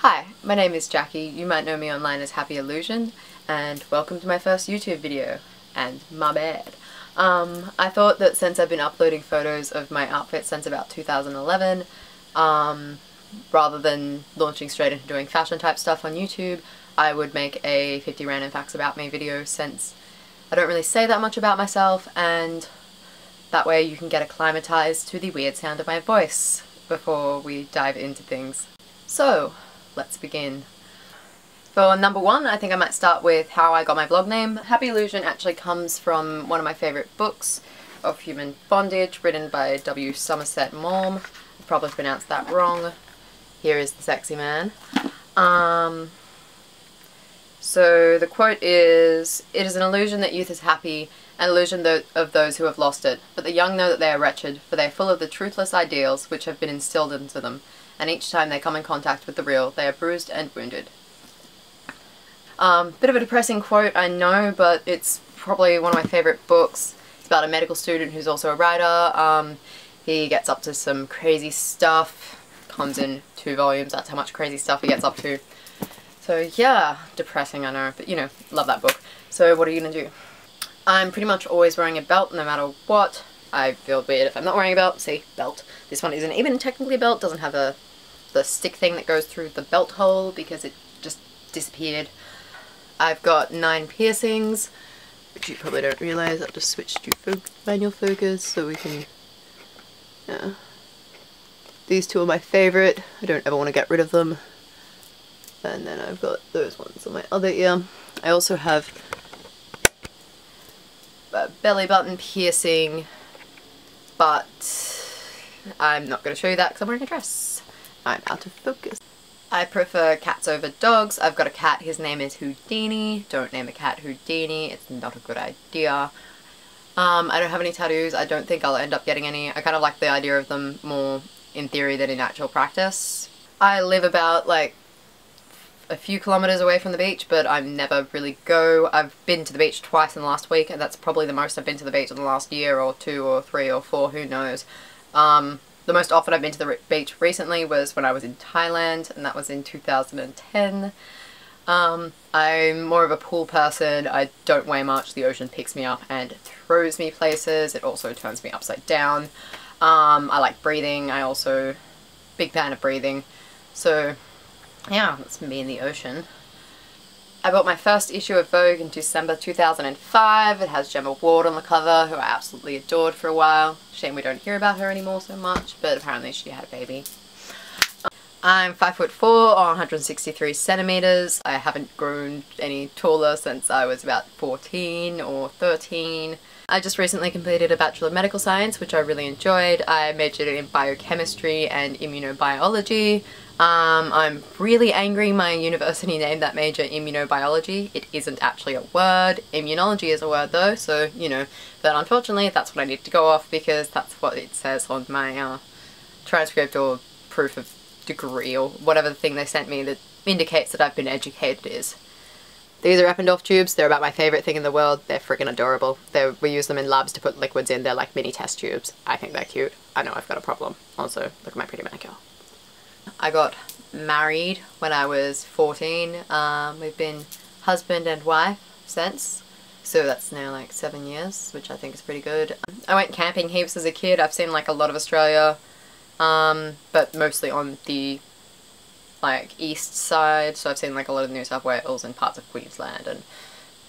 Hi, my name is Jackie. You might know me online as Happy Illusion, and welcome to my first YouTube video. And my bad. I thought that since I've been uploading photos of my outfit since about 2011, rather than launching straight into doing fashion type stuff on YouTube, I would make a 50 random facts about me video, since I don't really say that much about myself, and that way you can get acclimatized to the weird sound of my voice before we dive into things. So, let's begin. For number one, I think I might start with how I got my vlog name. Happy Illusion actually comes from one of my favourite books of human bondage, written by W. Somerset Maugham. I probably pronounced that wrong. Here is the sexy man. So the quote is, "It is an illusion that youth is happy, an illusion of those who have lost it. But the young know that they are wretched, for they are full of the truthless ideals which have been instilled into them, and each time they come in contact with the real, they are bruised and wounded." Bit of a depressing quote, I know, but it's probably one of my favourite books. It's about a medical student who's also a writer. He gets up to some crazy stuff. Comes in 2 volumes, that's how much crazy stuff he gets up to. So yeah, depressing, I know, but you know, love that book. So what are you gonna do? I'm pretty much always wearing a belt no matter what. I feel weird if I'm not wearing a belt. See, belt. This one isn't even technically a belt, doesn't have the stick thing that goes through the belt hole because it just disappeared. I've got 9 piercings, which you probably don't realise. I've just switched to manual focus so we can... yeah. These 2 are my favourite. I don't ever want to get rid of them. And then I've got those ones on my other ear. I also have a belly button piercing, but I'm not going to show you that because I'm wearing a dress. I'm out of focus. I prefer cats over dogs. I've got a cat, his name is Houdini. Don't name a cat Houdini, it's not a good idea. I don't have any tattoos. I don't think I'll end up getting any. I kind of like the idea of them more in theory than in actual practice. I live about like a few kilometers away from the beach, but I never really go. I've been to the beach twice in the last week, and that's probably the most I've been to the beach in the last year or 2 or 3 or 4, who knows. The most often I've been to the beach recently was when I was in Thailand, and that was in 2010. I'm more of a pool person. I don't weigh much. The ocean picks me up and throws me places. It also turns me upside down. I like breathing. I also big fan of breathing. So yeah, that's me in the ocean. I bought my first issue of Vogue in December 2005. It has Gemma Ward on the cover, who I absolutely adored for a while. Shame we don't hear about her anymore so much, but apparently she had a baby. I'm 5'4" or 163 centimeters. I haven't grown any taller since I was about 14 or 13. I just recently completed a Bachelor of Medical Science, which I really enjoyed. I majored in biochemistry and immunobiology. I'm really angry my university named that major immunobiology. It isn't actually a word. Immunology is a word though, so you know, but unfortunately that's what I need to go off because that's what it says on my transcript or proof of degree or whatever the thing they sent me that indicates that I've been educated is. These are Eppendorf tubes. They're about my favourite thing in the world. They're freaking adorable. We use them in labs to put liquids in. They're like mini test tubes. I think they're cute. I know I've got a problem. Also, look at my pretty manicure. I got married when I was 14. We've been husband and wife since. So that's now like 7 years, which I think is pretty good. I went camping heaps as a kid. I've seen like a lot of Australia, but mostly on the like east side, so I've seen like a lot of New South Wales and parts of Queensland and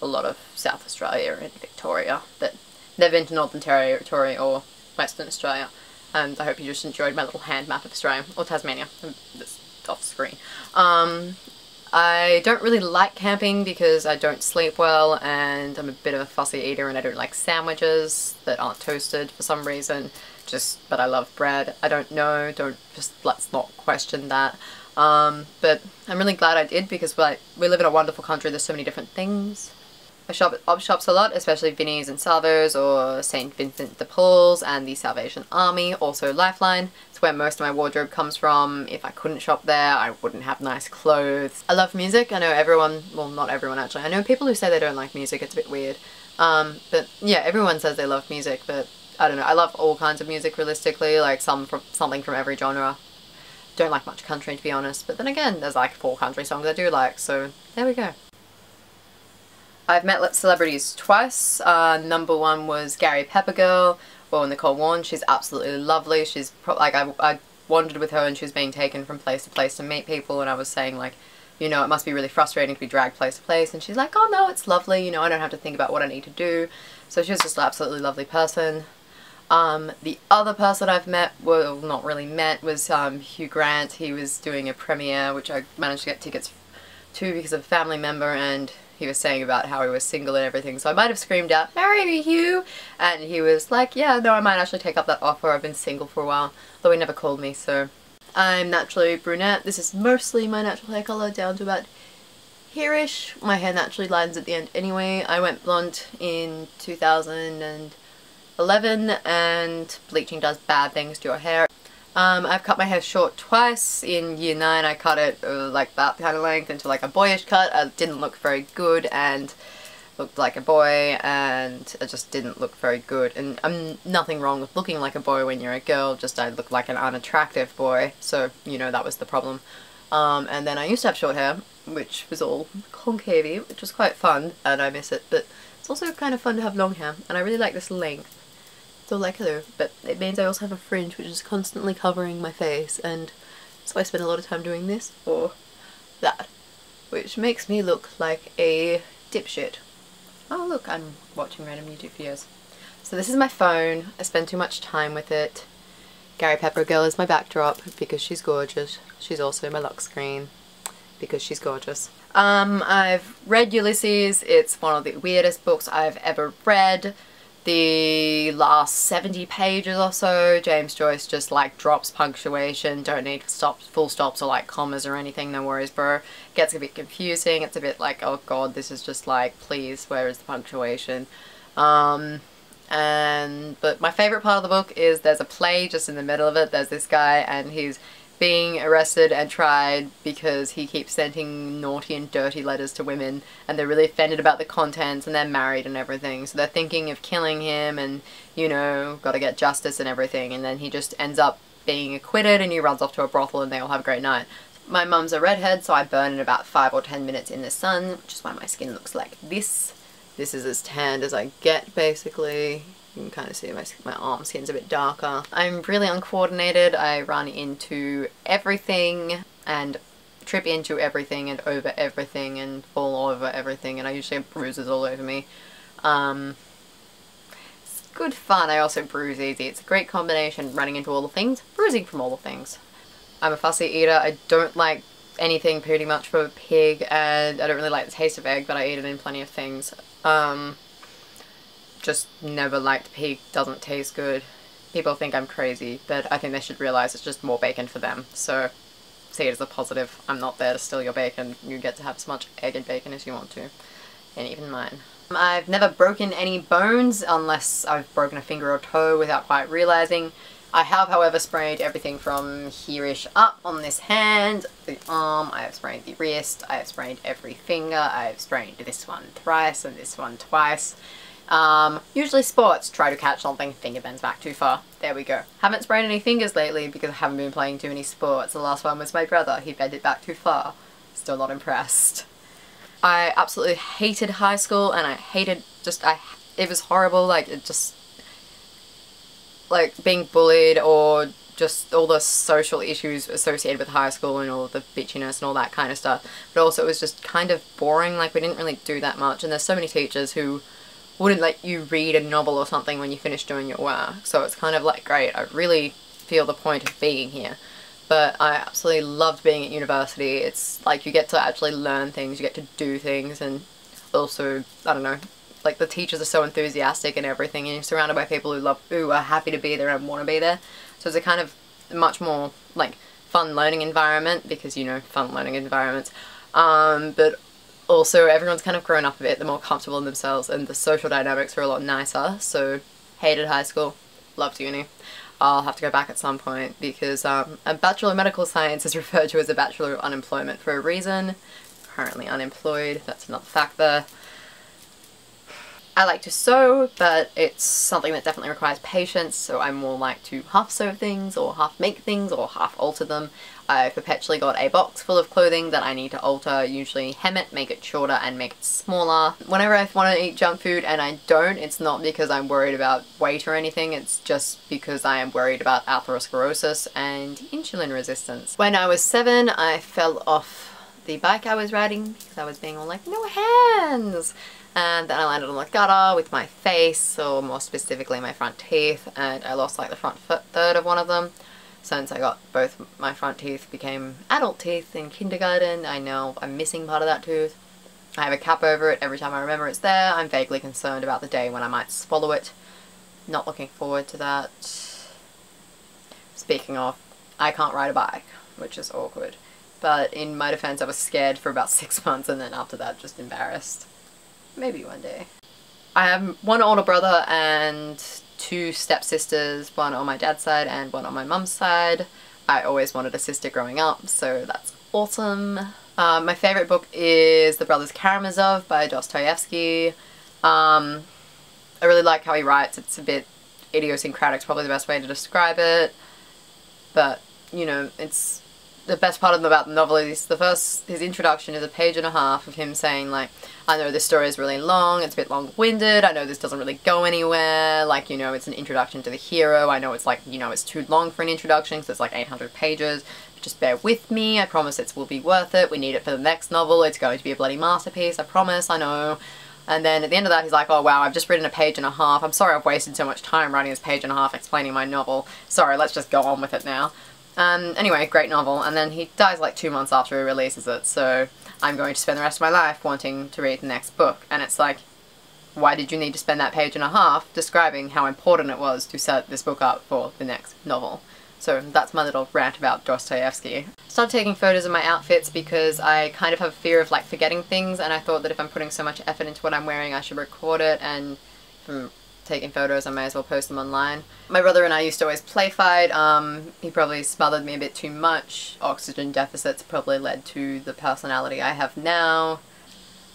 a lot of South Australia and Victoria, but never been to Northern Territory or Western Australia. And I hope you just enjoyed my little hand map of Australia, or Tasmania, that's off screen. I don't really like camping because I don't sleep well and I'm a bit of a fussy eater and I don't like sandwiches that aren't toasted for some reason, but I love bread. I don't know, let's not question that. But I'm really glad I did because we live in a wonderful country, there's so many different things. I shop at op shops a lot, especially Vinnie's and Salvo's or St. Vincent de Paul's and the Salvation Army, also Lifeline. It's where most of my wardrobe comes from. If I couldn't shop there, I wouldn't have nice clothes. I love music. I know everyone, well not everyone actually, I know people who say they don't like music, it's a bit weird. But yeah, everyone says they love music, but I don't know, I love all kinds of music realistically, like something from every genre. don't like much country, to be honest, but then again, there's like 4 country songs I do like, so there we go. I've met celebrities twice. Number 1 was Gary Peppergirl, or Nicole Warren. She's absolutely lovely. She's like, I wandered with her and she was being taken from place to place to meet people, and I was saying like, you know, it must be really frustrating to be dragged place to place, and she's like, oh no, it's lovely, you know, I don't have to think about what I need to do. So she was just an absolutely lovely person. The other person I've met, well, not really met, was Hugh Grant. He was doing a premiere, which I managed to get tickets to because of a family member, and he was saying about how he was single and everything, so I might have screamed out, "Marry me, Hugh!" And he was like, yeah, no, I might actually take up that offer. I've been single for a while, though he never called me, so. I'm naturally brunette. This is mostly my natural hair colour, down to about here-ish. My hair naturally lightens at the end anyway. I went blonde in 2011, and bleaching does bad things to your hair. I've cut my hair short twice. In year 9 I cut it like that kind of length into like a boyish cut. It didn't look very good and looked like a boy, and it just didn't look very good. And nothing wrong with looking like a boy when you're a girl, just I look like an unattractive boy, so you know that was the problem. And then I used to have short hair, which was all concavey, which was quite fun, and I miss it, but it's also kind of fun to have long hair, and I really like this length. So like hello, but it means I also have a fringe which is constantly covering my face, and so I spend a lot of time doing this or that, which makes me look like a dipshit. Oh look, I'm watching random YouTube videos. So this is my phone. I spend too much time with it. Gary Peppergirl is my backdrop because she's gorgeous. She's also my lock screen because she's gorgeous. I've read Ulysses. It's one of the weirdest books I've ever read. The last 70 pages or so, James Joyce just like drops punctuation, don't need stops, full stops or like commas or anything, no worries bro. Gets a bit confusing, it's a bit like, oh god, this is just like, please, where is the punctuation? But my favourite part of the book is there's a play just in the middle of it. There's this guy and he's being arrested and tried because he keeps sending naughty and dirty letters to women, and they're really offended about the contents, and they're married and everything, so they're thinking of killing him and, you know, gotta get justice and everything, and then he just ends up being acquitted and he runs off to a brothel and they all have a great night. My mum's a redhead, so I burn in about 5 or 10 minutes in the sun, which is why my skin looks like this. This is as tanned as I get, basically. You can kind of see my arm skin's a bit darker. I'm really uncoordinated. I run into everything and trip into everything and over everything and fall over everything, and I usually have bruises all over me. It's good fun. I also bruise easy. It's a great combination, running into all the things, bruising from all the things. I'm a fussy eater. I don't like anything pretty much from a pig, and I don't really like the taste of egg, but I eat it in plenty of things. Just never liked pig, doesn't taste good. People think I'm crazy, but I think they should realise it's just more bacon for them, so see it as a positive. I'm not there to steal your bacon. You get to have as much egg and bacon as you want to, and even mine. I've never broken any bones unless I've broken a finger or toe without quite realising. I have, however, sprained everything from here-ish up on this hand, the arm, I have sprained the wrist, I have sprained every finger, I have sprained this one thrice and this one twice. Usually sports, try to catch something, finger bends back too far. There we go. Haven't sprained any fingers lately because I haven't been playing too many sports. The last one was my brother, he bent it back too far. Still not impressed. I absolutely hated high school, and I hated it was horrible, like it just, like being bullied or just all the social issues associated with high school and all the bitchiness and all that kind of stuff. But also it was just kind of boring, like we didn't really do that much, and there's so many teachers who wouldn't let you read a novel or something when you finish doing your work. So it's kind of like, great, I really feel the point of being here. But I absolutely loved being at university. It's like you get to actually learn things, you get to do things, and also, I don't know, like the teachers are so enthusiastic and everything, and you're surrounded by people who are happy to be there and want to be there. So it's a kind of much more like fun learning environment, because, you know, fun learning environments. But also everyone's kind of grown up a bit, they're more comfortable in themselves, and the social dynamics are a lot nicer. So hated high school, loved uni. I'll have to go back at some point because a Bachelor of Medical Science is referred to as a Bachelor of Unemployment for a reason. Currently unemployed, that's another factor. I like to sew, but it's something that definitely requires patience, so I'm more like to half sew things or half make things or half alter them. I've perpetually got a box full of clothing that I need to alter, usually hem it, make it shorter and make it smaller. Whenever I want to eat junk food and I don't, it's not because I'm worried about weight or anything, it's just because I am worried about atherosclerosis and insulin resistance. When I was 7, I fell off the bike I was riding because I was being all like, no hands! And then I landed on the gutter with my face, or more specifically my front teeth, and I lost like the front third of one of them. Since I got both my front teeth became adult teeth in kindergarten, I'm missing part of that tooth. I have a cap over it every time I remember it's there. I'm vaguely concerned about the day when I might swallow it. Not looking forward to that. Speaking of, I can't ride a bike, which is awkward. But in my defense, I was scared for about 6 months, and then after that just embarrassed. Maybe one day. I have one older brother and 2 stepsisters, one on my dad's side and one on my mum's side. I always wanted a sister growing up, so that's awesome. My favourite book is The Brothers Karamazov by Dostoevsky. I really like how he writes. It's a bit idiosyncratic, it's probably the best way to describe it. But, you know, it's the best part about the novel is his introduction is a page and a half of him saying like, I know this story is really long, it's a bit long-winded, I know this doesn't really go anywhere, like, you know, it's an introduction to the hero, I know it's like, you know, it's too long for an introduction because it's like 800 pages, but just bear with me, I promise it will be worth it, we need it for the next novel, it's going to be a bloody masterpiece, I promise, I know. And then at the end of that he's like, oh wow, I've just written a page and a half, I'm sorry I've wasted so much time writing this page and a half explaining my novel, sorry, let's just go on with it now. Anyway, great novel, and then he dies like 2 months after he releases it, so I'm going to spend the rest of my life wanting to read the next book. And it's like, why did you need to spend that page and a half describing how important it was to set this book up for the next novel? So that's my little rant about Dostoevsky. I started taking photos of my outfits because I kind of have a fear of like forgetting things, and I thought that if I'm putting so much effort into what I'm wearing I should record it, and from taking photos I may as well post them online. My brother and I used to always play fight. He probably smothered me a bit too much. Oxygen deficits probably led to the personality I have now.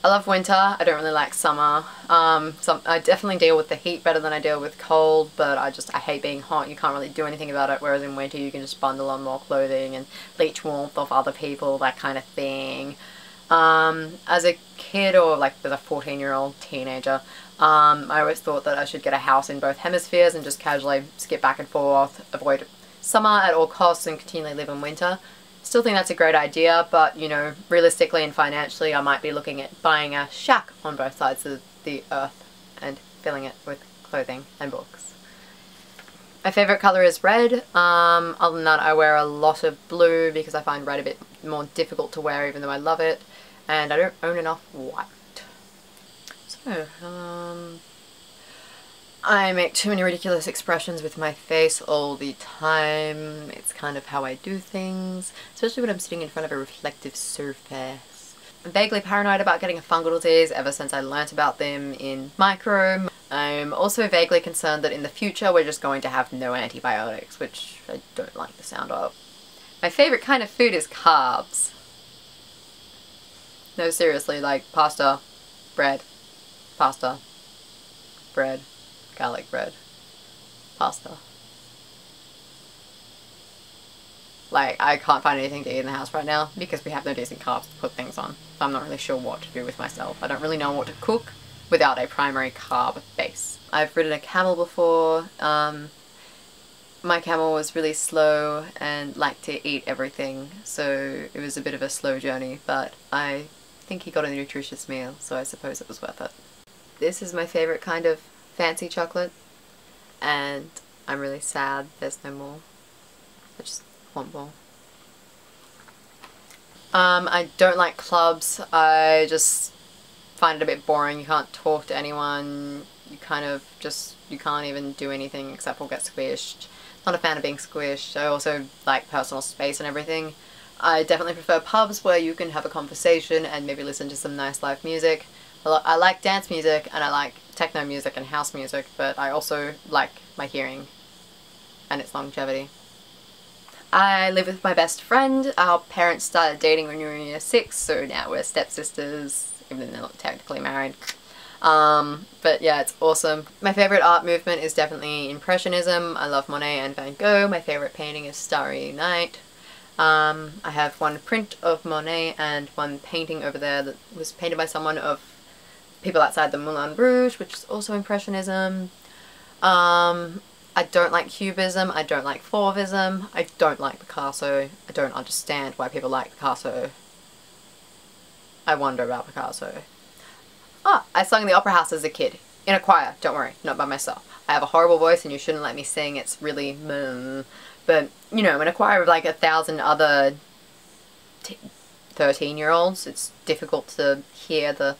I love winter. I don't really like summer. I definitely deal with the heat better than I deal with cold, but I hate being hot. You can't really do anything about it, whereas in winter you can just bundle on more clothing and leech warmth off other people, that kind of thing. As a kid, or like as a 14-year-old teenager, I always thought that I should get a house in both hemispheres and just casually skip back and forth, avoid summer at all costs and continually live in winter. Still think that's a great idea, but you know, realistically and financially I might be looking at buying a shack on both sides of the earth and filling it with clothing and books. My favourite colour is red. Other than that I wear a lot of blue because I find red a bit more difficult to wear even though I love it, and I don't own enough white. So, I make too many ridiculous expressions with my face all the time. It's kind of how I do things, especially when I'm sitting in front of a reflective surface. I'm vaguely paranoid about getting a fungal disease ever since I learnt about them in micro. I'm also vaguely concerned that in the future we're just going to have no antibiotics, which I don't like the sound of. My favourite kind of food is carbs. No, seriously, like pasta, bread, pasta, bread, garlic bread, pasta. Like, I can't find anything to eat in the house right now because we have no decent carbs to put things on. So I'm not really sure what to do with myself. I don't really know what to cook without a primary carb base. I've ridden a camel before. My camel was really slow and liked to eat everything, so it was a bit of a slow journey, but I think he got a nutritious meal, so I suppose it was worth it. This is my favourite kind of fancy chocolate, and I'm really sad there's no more. I just want more. I don't like clubs. I just find it a bit boring. You can't talk to anyone. You kind of just, you can't even do anything except for get squished. Not a fan of being squished. I also like personal space and everything. I definitely prefer pubs where you can have a conversation and maybe listen to some nice live music. I like dance music and I like techno music and house music, but I also like my hearing and its longevity. I live with my best friend. Our parents started dating when we were in year 6, so now we're stepsisters, even though they're not technically married. But yeah, it's awesome. My favourite art movement is definitely Impressionism. I love Monet and Van Gogh. My favourite painting is Starry Night. I have one print of Monet and one painting over there that was painted by someone of people outside the Moulin Rouge, which is also Impressionism. I don't like Cubism, I don't like Fauvism, I don't like Picasso. I don't understand why people like Picasso. I wonder about Picasso. Ah, I sung in the opera house as a kid. In a choir, don't worry, not by myself. I have a horrible voice and you shouldn't let me sing, it's really but, you know, in a choir of like 1,000 other 13-year-olds, it's difficult to hear the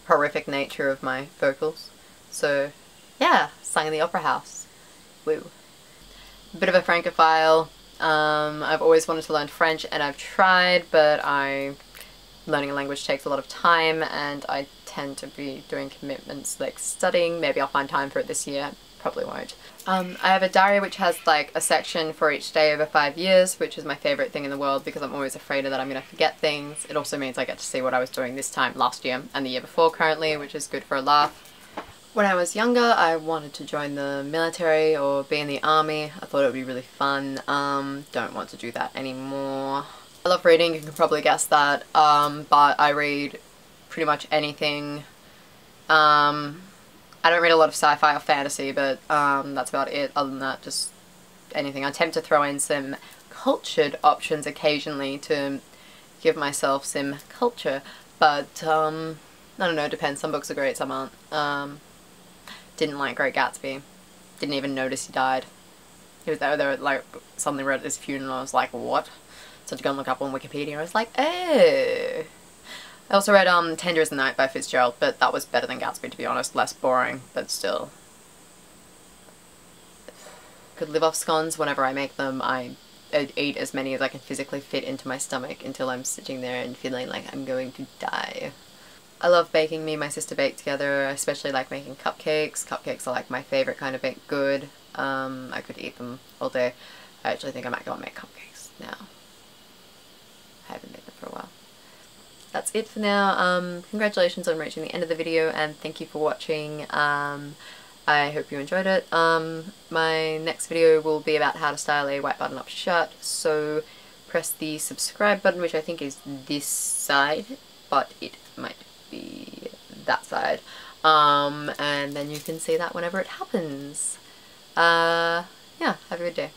horrific nature of my vocals. So, yeah, sung in the opera house. Woo. Bit of a francophile. I've always wanted to learn French and I've tried, but learning a language takes a lot of time and I tend to be doing commitments like studying. Maybe I'll find time for it this year. Probably won't. I have a diary which has like a section for each day over 5 years, which is my favourite thing in the world because I'm always afraid that I'm going to forget things. It also means I get to see what I was doing this time last year and the year before currently, which is good for a laugh. When I was younger, I wanted to join the military or be in the army. I thought it would be really fun. Don't want to do that anymore. I love reading, you can probably guess that, but I read pretty much anything. I don't read a lot of sci-fi or fantasy, but that's about it. Other than that, just anything. I attempt to throw in some cultured options occasionally to give myself some culture, but I don't know, depends. Some books are great, some aren't. Didn't like Great Gatsby. Didn't even notice he died. He was there like, suddenly read at his funeral and I was like, what? So to go and look up on Wikipedia, I was like, oh. I also read Tender as the Night by Fitzgerald, but that was better than Gatsby, to be honest. Less boring, but still. Could live off scones whenever I make them. I eat as many as I can physically fit into my stomach until I'm sitting there and feeling like I'm going to die. I love baking. Me and my sister bake together. I especially like making cupcakes. Cupcakes are like my favourite kind of baked good. I could eat them all day. I actually think I might go and make cupcakes now. I haven't made them for a while. That's it for now. Congratulations on reaching the end of the video and thank you for watching. I hope you enjoyed it. My next video will be about how to style a white button-up shirt, so press the subscribe button, which I think is this side, but it might be that side. And then you can see that whenever it happens. Yeah, have a good day.